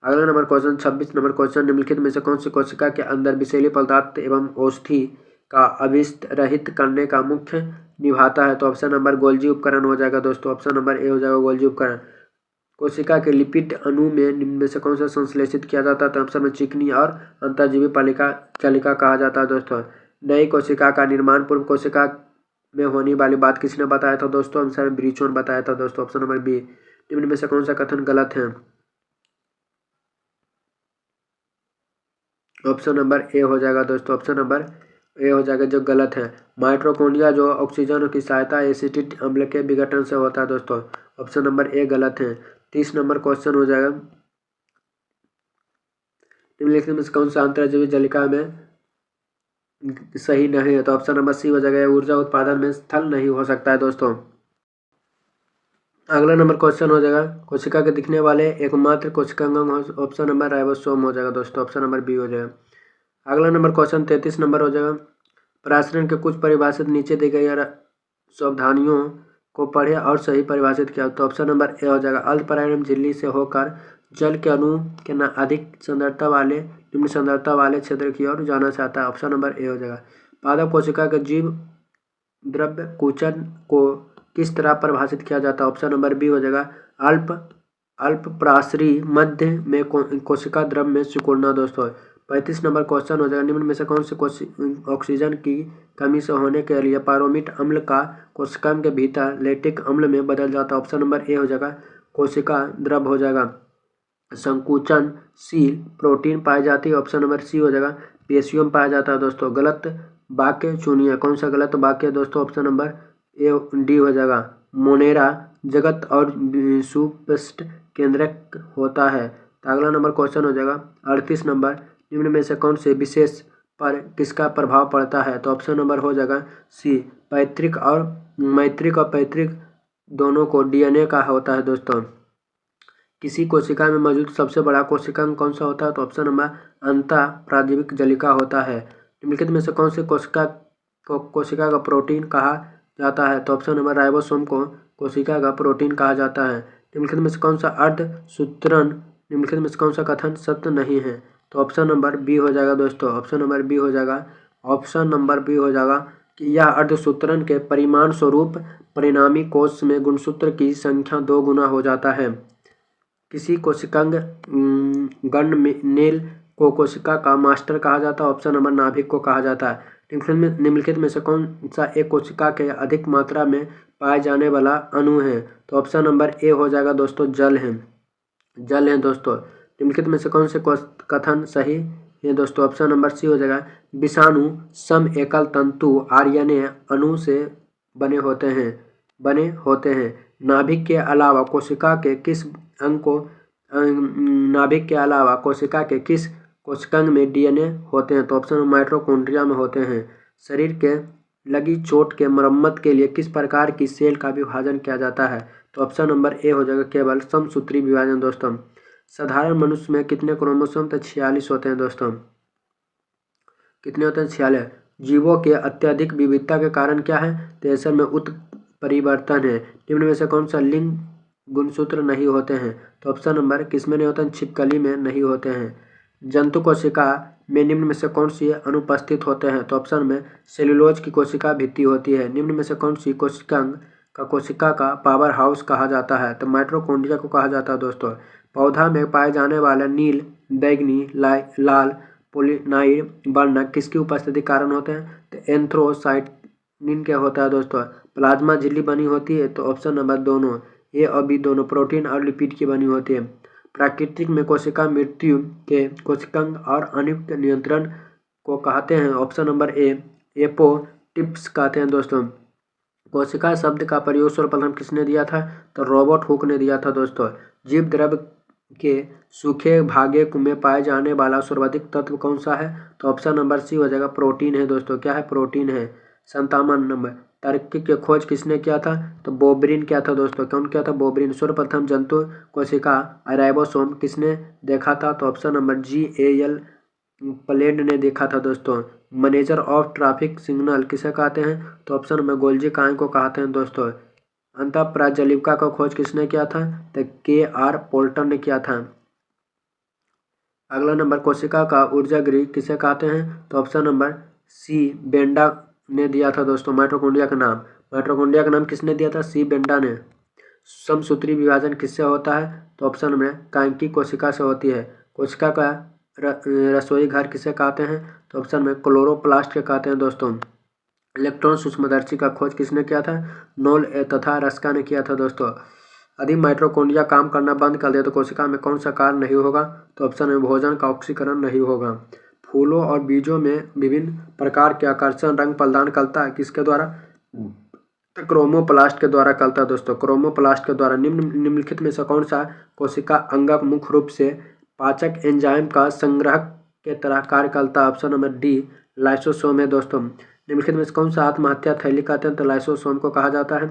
अगला नंबर क्वेश्चन 26 नंबर क्वेश्चन, निम्नलिखित में से कौन सी कोशिका के अंदर विषैले पदार्थ एवं औषधि का अभिष्ट रहित करने का मुख्य निभाता है? तो ऑप्शन नंबर गोल्जी उपकरण हो जाएगा दोस्तों। ऑप्शन नंबर ए हो जाएगा गोल्जी उपकरण। कोशिका के लिपिड अणु में निम्न में से कौन सा संश्लेषित किया जाता है? तो ऑप्शन में चिकनी और अंतर्जीवी चालिका कहा जाता है दोस्तों। नई कोशिका का निर्माण पूर्व कोशिका में होने वाली बात किसने बताया था दोस्तों? आंसर में ब्रीचोन बताया था दोस्तों। Option number B. निम्न में से कौन सा कथन गलत है? ऑप्शन नंबर ए हो जाएगा दोस्तों। ऑप्शन नंबर ए हो जाएगा जो गलत है। माइटोकॉन्ड्रिया जो ऑक्सीजन की सहायता एसिटिक अम्ल के विघटन से होता है दोस्तों। ऑप्शन नंबर ए गलत है। 30 नंबर क्वेश्चन हो जाएगा, निम्नलिखित में से कौन सा अंतर्जीवी जलिका में सही नहीं है? तो ऑप्शन नंबर सी हो जाएगा, ऊर्जा उत्पादन में स्थल नहीं हो सकता है दोस्तों। अगला नंबर क्वेश्चन हो जाएगा, कोशिका के दिखने वाले एकमात्र कोशिकांग ऑप्शन नंबर राइबोसोम हो जाएगा दोस्तों। ऑप्शन नंबर बी हो जाएगा। अगला नंबर क्वेश्चन 33 नंबर हो जाएगा, परासरण के कुछ परिभाषित नीचे दी गई सावधानियों को पढ़े और सही परिभाषित किया। तो ऑप्शन नंबर ए हो जाएगा, अल्पपरागण झिल्ली से होकर जल के अणु के अधिक सांद्रता वाले निम्न सांद्रता वाले क्षेत्र की ओर जाना चाहता है। ऑप्शन नंबर ए हो जाएगा। पादप कोशिका के जीव द्रव्य कुचन को किस तरह परिभाषित किया जाता है? ऑप्शन नंबर बी हो जाएगा, अल्प प्रासरी मध्य में कोशिका द्रव में सिकुड़ना दोस्तों। 35 नंबर क्वेश्चन हो जाएगा, निम्न में से कौन से ऑक्सीजन की कमी से होने के लिए पायरोमिट अम्ल का कोशिकांग के भीतर लैक्टिक अम्ल में बदल जाता है? ऑप्शन नंबर ए हो जाएगा, कोशिका द्रव हो जाएगा। संकुचनशील प्रोटीन पाई जाती है। ऑप्शन नंबर सी हो जाएगा, पेशियम पाया जाता है दोस्तों। गलत वाक्य चुनिए, कौन सा गलत वाक्य दोस्तों? ऑप्शन नंबर ए डी हो जाएगा, मोनेरा जगत और सुस्पष्ट केंद्रक होता है। तो अगला नंबर क्वेश्चन हो जाएगा 38 नंबर, निम्न में से कौन से विशेष पर किसका प्रभाव पड़ता है? तो ऑप्शन नंबर हो जाएगा सी, पैतृक और पैतृक दोनों को डीएनए का होता है दोस्तों। किसी कोशिका में मौजूद सबसे बड़ा कोशिकांग कौन सा होता है? तो ऑप्शन नंबर अंतःप्राजीविक जलिका होता है। निम्नलिखित में से कौन से कोशिका का प्रोटीन कहा जाता है? तो ऑप्शन नंबर राइबोसोम को कोशिका का प्रोटीन कहा जाता है। निम्नलिखित में से कौन सा अर्धसूत्रण निम्नलिखित में से कौन सा कथन सत्य नहीं है? तो ऑप्शन नंबर बी हो जाएगा दोस्तों। ऑप्शन नंबर बी हो जाएगा, ऑप्शन नंबर बी हो जाएगा कि यह अर्धसूत्रण के परिमाण स्वरूप परिणामी कोश में गुणसूत्र की संख्या 2 गुना हो जाता है। किसी कोशिकांग गणनेल को कोशिका का मास्टर कहा जाता है। ऑप्शन नंबर नाभिक को कहा जाता है। निम्नलिखित में से कौन सा एक कोशिका के अधिक मात्रा में पाए जाने वाला अणु है? तो ऑप्शन नंबर ए हो जाएगा दोस्तों, जल है दोस्तों। निम्नलिखित में से कौन से कथन सही है दोस्तों? ऑप्शन नंबर सी हो जाएगा, विषाणु सम एकल तंतु आरएनए अणु से बने होते हैं। नाभिक के अलावा कोशिका के किस कोशिकांग में डीएनए होते हैं? तो ऑप्शन माइटोकॉन्ड्रिया में होते हैं। शरीर के लगी चोट के मरम्मत के लिए किस प्रकार की सेल का विभाजन किया जाता है? तो ऑप्शन नंबर ए हो जाएगा, केवल समसूत्री विभाजन दोस्तों। साधारण मनुष्य में कितने क्रोमोसोम? तो 46 होते हैं दोस्तों। कितने होते हैं? 46। जीवों के अत्यधिक विविधता के कारण क्या है? तेसर में उत्परिवर्तन है। निम्न में से कौन सा लिंग गुणसूत्र नहीं होते हैं? तो ऑप्शन नंबर किसमें नहीं होते हैं? छिपकली में नहीं होते हैं। जंतु कोशिका में निम्न में से कौन सी अनुपस्थित होते हैं? तो ऑप्शन में सेलुलोज की कोशिका भित्ति होती है। निम्न में से कौन सी कोशिका का पावर हाउस कहा जाता है? तो माइटोकॉन्ड्रिया को कहा जाता है दोस्तों। पौधा में पाए जाने वाला नील, बैगनी, लाल पोलिनाइड वर्ण किसकी उपस्थिति कारण होते हैं? तो एंथ्रोसाइनिन के होता है दोस्तों। प्लाज्मा झिल्ली बनी होती है। तो ऑप्शन नंबर दोनों, ए और बी दोनों, प्रोटीन और लिपिड की बनी होती है। प्राकृतिक में कोशिका मृत्यु के कोशिकांग और अनुयुक्त नियंत्रण को कहते हैं। ऑप्शन नंबर ए, एपोप्टोसिस कहते हैं दोस्तों। कोशिका शब्द का प्रयोग सर्वप्रथम किसने दिया था? तो रॉबर्ट हुक ने दिया था दोस्तों। जीव द्रव के सूखे भागे में पाए जाने वाला सर्वाधिक तत्व कौन सा है? तो ऑप्शन नंबर सी हो जाएगा, प्रोटीन है दोस्तों। क्या है? प्रोटीन है। 57 नंबर, तार्किक की खोज किसने किया था? तो बोब्रिन किया था दोस्तों। कौन किया था? बोब्रिन। सर्वप्रथम जंतु कोशिका राइबोसोम किसने देखा था? तो ऑप्शन नंबर जी, एल प्लेड ने देखा था दोस्तों। मैनेजर ऑफ ट्रैफिक सिग्नल किसे कहते हैं? तो ऑप्शन नंबर गोल्जी कांग को कहते हैं दोस्तों। अंतःप्राजलिका का खोज किसने किया था? तो के.आर. पोल्टन ने किया था। अगला नंबर, कोशिका का ऊर्जा गृह किसे कहते हैं? तो ऑप्शन नंबर सी बेंडा ने दिया था दोस्तों माइटोकॉन्ड्रिया का नाम। माइटोकॉन्ड्रिया का नाम किसने दिया था? सी बेंडा ने। समसूत्री विभाजन किससे होता है? तो ऑप्शन में कांकी कोशिका से होती है। कोशिका का रसोई घर किसे कहते हैं? तो ऑप्शन में क्लोरोप्लास्ट के कहते हैं दोस्तों। इलेक्ट्रॉन सूक्ष्मदर्शी का खोज किसने किया था? नोल तथा रस्का ने किया था दोस्तों। यदि माइटोकॉन्ड्रिया काम करना बंद कर दे तो कोशिका में कौन सा कार्य नहीं होगा? तो ऑप्शन में भोजन का ऑक्सीकरण नहीं होगा। फूलों और बीजों में विभिन्न प्रकार के आकर्षण रंग प्रदान करता है किसके द्वारा? तो क्रोमोप्लास्ट के द्वारा करता है दोस्तों। क्रोमोप्लास्ट के द्वारा निम्नलिखित में से कौन सा कोशिका अंगक मुख्य रूप से पाचक एंजाइम का संग्रह के तरह कार्य करता है? ऑप्शन नंबर डी लाइसोसोम है दोस्तों। निम्नलिखित में से कौन सा आत्महत्या थैली कहते हैं? तो लाइसोसोम को कहा जाता है।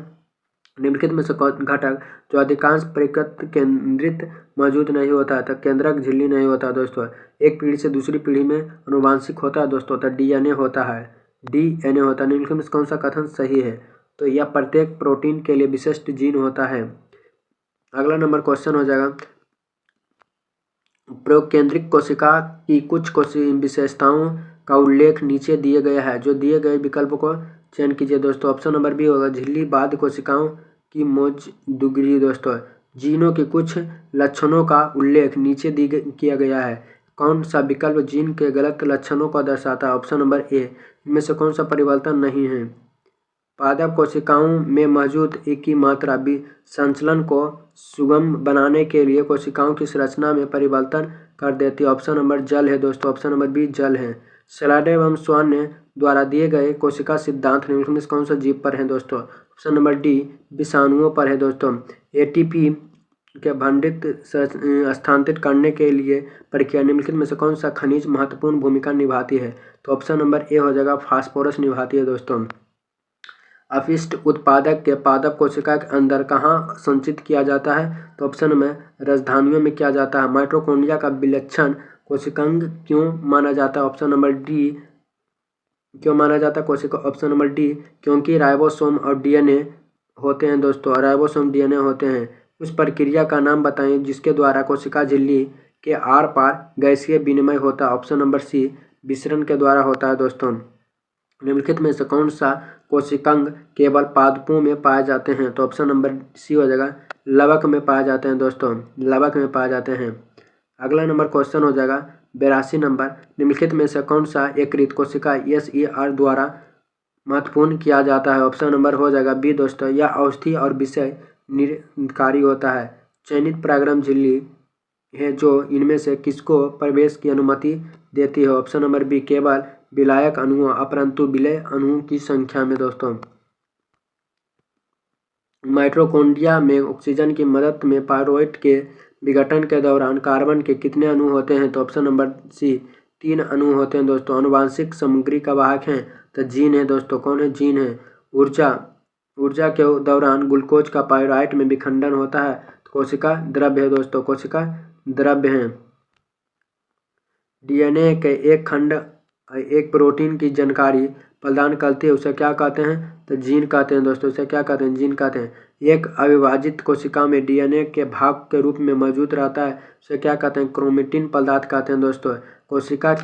निम्नलिखित में से घटक जो अधिकांश परिकृत केंद्रित मौजूद नहीं होता है? तो केंद्रक झिल्ली नहीं होता दोस्तों। एक पीढ़ी से दूसरी पीढ़ी में अनुवांशिक होता है दोस्तों, तो डीएनए होता है। डीएनए होता है। निम्नलिखित में से कौन सा कथन सही है? तो यह प्रत्येक प्रोटीन के लिए विशिष्ट जीन होता है। अगला नंबर क्वेश्चन हो जाएगा, प्रोकेंद्रिक कोशिका की कुछ विशेषताओं का उल्लेख नीचे दिए गया है। जो दिए गए विकल्प को चयन कीजिए दोस्तों। ऑप्शन नंबर बी होगा झिल्ली बाध्य कोशिकाओं की मौजूदगी दोस्तों। जीनों के कुछ लक्षणों का उल्लेख नीचे किया गया है। कौन सा विकल्प जीन के गलत लक्षणों को दर्शाता है? Option number A. इनमें से कौन सा परिवर्तन नहीं है? पादप कोशिकाओं में मौजूद एक की मात्रा संचलन को सुगम बनाने के लिए कोशिकाओं की संरचना में परिवर्तन कर देती है। ऑप्शन नंबर जल है दोस्तों। ऑप्शन नंबर बी जल है। स्लाइडर एवं स्वान ने द्वारा दिए गए कोशिका सिद्धांत निम्नलिखित में कौन सा जीव पर है दोस्तों? ऑप्शन नंबर डी विषाणुओं पर है दोस्तों। एटीपी के भंडित स्थानांतरित करने के लिए प्रक्रिया निम्नलिखित में से कौन सा खनिज महत्वपूर्ण भूमिका निभाती है? तो ऑप्शन नंबर ए हो जाएगा फास्फोरस निभाती है दोस्तों। अपशिष्ट उत्पादक के पादप कोशिका के अंदर कहाँ संचित किया जाता है? तो ऑप्शन में राजधानियों में किया जाता है। माइटोकॉन्ड्रिया का विलक्षण कोशिकांग क्यों माना जाता है? ऑप्शन नंबर डी क्यों माना जाता है कोशिका? ऑप्शन नंबर डी क्योंकि राइबोसोम और डीएनए होते हैं दोस्तों। राइबोसोम डीएनए होते हैं। उस प्रक्रिया का नाम बताएं जिसके द्वारा कोशिका झिल्ली के आर पार गैसीय विनिमय होता है। ऑप्शन नंबर सी विसरण के द्वारा होता है दोस्तों। निम्नलिखित में से कौन सा कोशिकांग केवल पादपों में पाए जाते हैं? तो ऑप्शन नंबर सी हो जाएगा लवक में पाए जाते हैं दोस्तों। लवक में पाए जाते हैं। अगला नंबर क्वेश्चन हो जाएगा 82 नंबर, निम्नलिखित में से कौन सा एकत्रित कोशिका SER द्वारा महत्वपूर्ण किया जाता है? ऑप्शन नंबर हो जाएगा बी दोस्तों। यह औषधि और विषय निरकारी होता है। चयनित परागरम झिल्ली है जो इनमें से किसको प्रवेश की अनुमति देती है? ऑप्शन नंबर बी केवल विलायक अणुओं अपरंतु विलय अणुओं की संख्या में दोस्तों। माइटोकॉन्ड्रिया में ऑक्सीजन की मदद में पायरुवेट के विघटन के दौरान कार्बन के कितने अणु होते हैं? तो ऑप्शन नंबर सी 3 अणु होते हैं दोस्तों। आनुवांशिक सामग्री का वाहक हैं तो जीन है दोस्तों। कौन है? जीन है। ऊर्जा के दौरान ग्लूकोज का पायरुवेट में विखंडन होता है तो कोशिका द्रव्य है दोस्तों। कोशिका द्रव्य है। डीएनए के एक खंड एक प्रोटीन की जानकारी प्रदान करती है, उसे क्या कहते हैं? तो जीन कहते हैं दोस्तों। उसे क्या कहते हैं? जीन कहते हैं। एक अविभाजित कोशिका में डीएनए के भाग के रूप में मौजूद रहता है, उसे क्या कहते हैं? क्रोमेटिन पदार्थ कहते हैं दोस्तों। कोशिका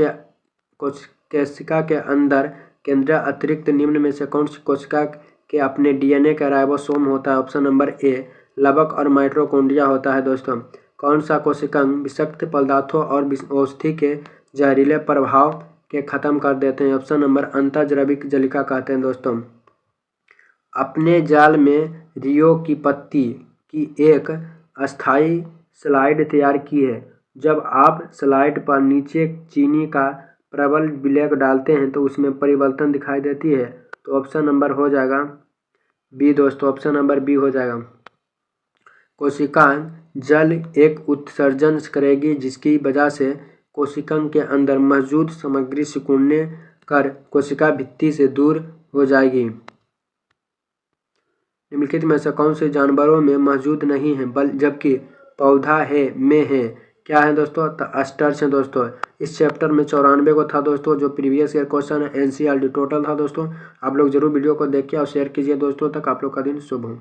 के अंदर केंद्रीय अतिरिक्त निम्न में से कौन सी कोशिका के अपने डीएनए का राइबोसोम होता है? ऑप्शन नंबर ए लवक और माइटोकॉन्ड्रिया होता है दोस्तों। कौन सा कोशिकांग विषाक्त पदार्थों और औषधि के जहरीले प्रभाव के खत्म कर देते हैं? ऑप्शन नंबर अंतर्जैविक जलिका कहते हैं दोस्तों। अपने जाल में रियो की पत्ती की एक अस्थायी स्लाइड तैयार की है। जब आप स्लाइड पर नीचे चीनी का प्रबल विलय डालते हैं तो उसमें परिवर्तन दिखाई देती है। तो ऑप्शन नंबर हो जाएगा बी दोस्तों। ऑप्शन नंबर बी हो जाएगा। कोशिका जल एक उत्सर्जन करेगी जिसकी वजह से कोशिकांग के अंदर मौजूद सामग्री सिकुड़ने कर कोशिका भित्ति से दूर हो जाएगी। निम्नलिखित में से कौन से जानवरों में मौजूद नहीं है जबकि पौधा है में है? क्या है दोस्तों? तो स्टार्च है दोस्तों। इस चैप्टर में 94 को था दोस्तों, जो प्रीवियस ईयर क्वेश्चन है। NCERT टोटल था दोस्तों। आप लोग जरूर वीडियो को देखिए और शेयर कीजिए दोस्तों तक। आप लोग का दिन शुभ हो।